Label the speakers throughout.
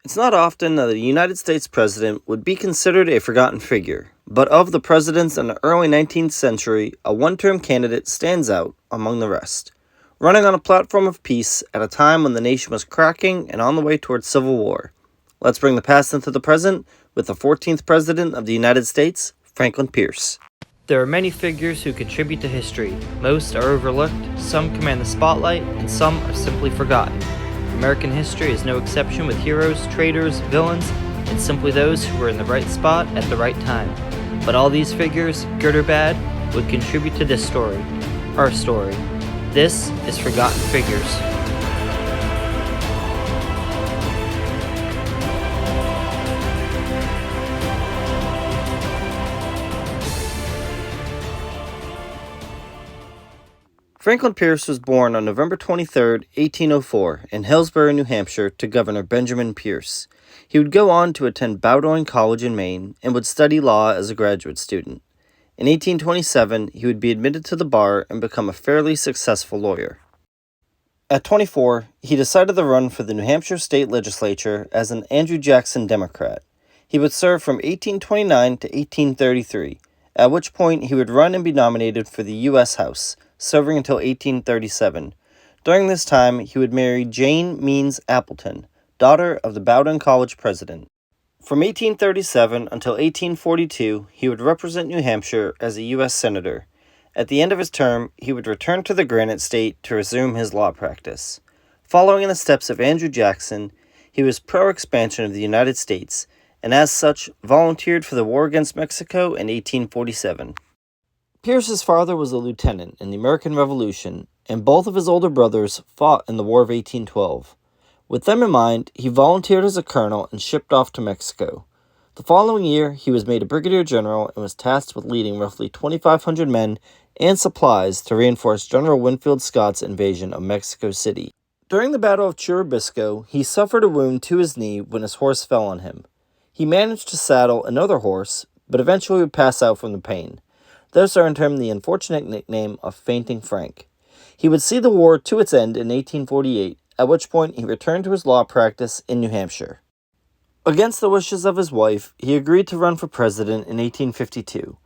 Speaker 1: It's not often that a United States president would be considered a forgotten figure, but of the presidents in the early 19th century, a one-term candidate stands out among the rest, running on a platform of peace at a time when the nation was cracking and on the way towards civil war. Let's bring the past into the present with the 14th President of the United States, Franklin Pierce.
Speaker 2: There are many figures who contribute to history. Most are overlooked, some command the spotlight, and some are simply forgotten. American history is no exception, with heroes, traitors, villains, and simply those who were in the right spot at the right time. But all these figures, good or bad, would contribute to this story, our story. This is Forgotten Figures.
Speaker 1: Franklin Pierce was born on November 23, 1804, in Hillsborough, New Hampshire, to Governor Benjamin Pierce. He would go on to attend Bowdoin College in Maine and would study law as a graduate student. In 1827, he would be admitted to the bar and become a fairly successful lawyer. At 24, he decided to run for the New Hampshire state legislature as an Andrew Jackson Democrat. He would serve from 1829 to 1833, at which point he would run and be nominated for the U.S. House, serving until 1837. During this time, he would marry Jane Means Appleton, daughter of the Bowdoin College president. From 1837 until 1842, he would represent New Hampshire as a U.S. Senator. At the end of his term, he would return to the Granite State to resume his law practice. Following in the steps of Andrew Jackson, he was pro-expansion of the United States, and as such, volunteered for the war against Mexico in 1847. Pierce's father was a lieutenant in the American Revolution, and both of his older brothers fought in the War of 1812. With them in mind, he volunteered as a colonel and shipped off to Mexico. The following year, he was made a brigadier general and was tasked with leading roughly 2,500 men and supplies to reinforce General Winfield Scott's invasion of Mexico City. During the Battle of Churubusco, he suffered a wound to his knee when his horse fell on him. He managed to saddle another horse, but eventually would pass out from the pain. This earned him the unfortunate nickname of Fainting Frank. He would see the war to its end in 1848, at which point he returned to his law practice in New Hampshire. Against the wishes of his wife, he agreed to run for president in 1852.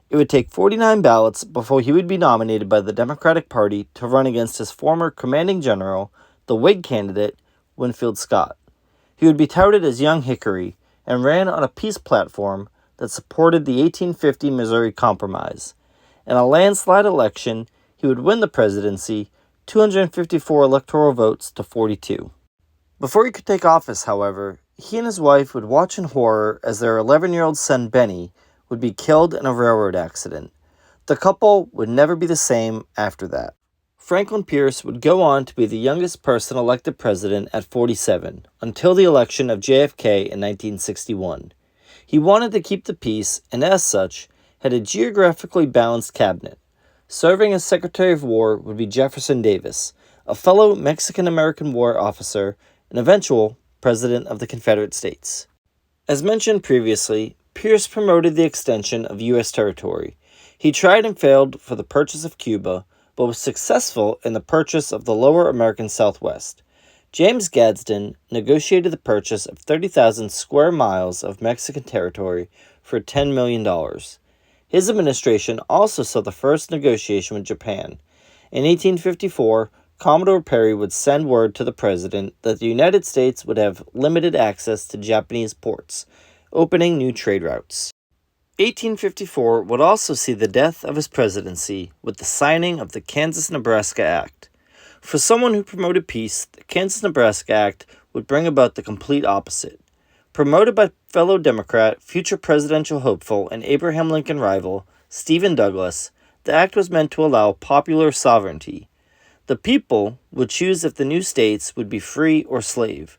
Speaker 1: It would take 49 ballots before he would be nominated by the Democratic Party to run against his former commanding general, the Whig candidate, Winfield Scott. He would be touted as Young Hickory and ran on a peace platform that supported the 1850 Missouri Compromise. In a landslide election, he would win the presidency, 254 electoral votes to 42. Before he could take office, however, he and his wife would watch in horror as their 11-year-old son Benny would be killed in a railroad accident. The couple would never be the same after that. Franklin Pierce would go on to be the youngest person elected president at 47, until the election of JFK in 1961. He wanted to keep the peace, and as such, had a geographically balanced cabinet. Serving as Secretary of War would be Jefferson Davis, a fellow Mexican-American war officer and eventual President of the Confederate States. As mentioned previously, Pierce promoted the extension of U.S. territory. He tried and failed for the purchase of Cuba, but was successful in the purchase of the lower American Southwest. James Gadsden negotiated the purchase of 30,000 square miles of Mexican territory for $10 million. His administration also saw the first negotiation with Japan. In 1854, Commodore Perry would send word to the president that the United States would have limited access to Japanese ports, opening new trade routes. 1854 would also see the death of his presidency with the signing of the Kansas-Nebraska Act. For someone who promoted peace, the Kansas-Nebraska Act would bring about the complete opposite. Promoted by fellow Democrat, future presidential hopeful, and Abraham Lincoln rival, Stephen Douglas, the act was meant to allow popular sovereignty. The people would choose if the new states would be free or slave.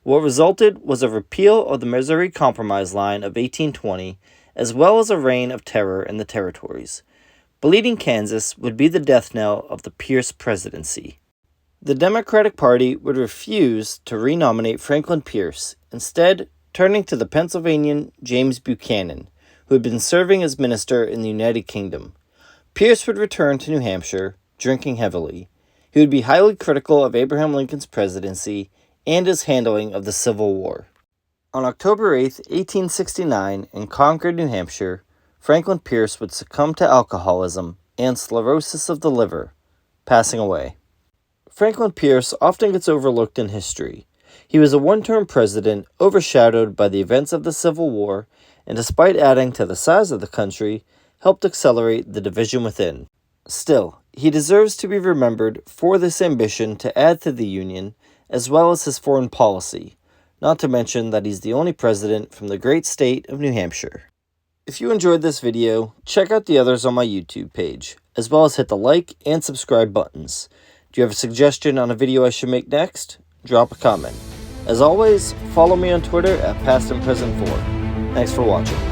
Speaker 1: What resulted was a repeal of the Missouri Compromise line of 1820, as well as a reign of terror in the territories. Bleeding Kansas would be the death knell of the Pierce presidency. The Democratic Party would refuse to renominate Franklin Pierce, instead turning to the Pennsylvanian James Buchanan, who had been serving as minister in the United Kingdom. Pierce would return to New Hampshire, drinking heavily. He would be highly critical of Abraham Lincoln's presidency and his handling of the Civil War. On October 8, 1869, in Concord, New Hampshire, Franklin Pierce would succumb to alcoholism and cirrhosis of the liver, passing away. Franklin Pierce often gets overlooked in history. He was a one-term president overshadowed by the events of the Civil War, and despite adding to the size of the country, helped accelerate the division within. Still, he deserves to be remembered for this ambition to add to the Union, as well as his foreign policy, not to mention that he's the only president from the great state of New Hampshire. If you enjoyed this video, check out the others on my YouTube page, as well as hit the like and subscribe buttons. Do you have a suggestion on a video I should make next? Drop a comment. As always, follow me on Twitter at PastAndPresent4. Thanks for watching.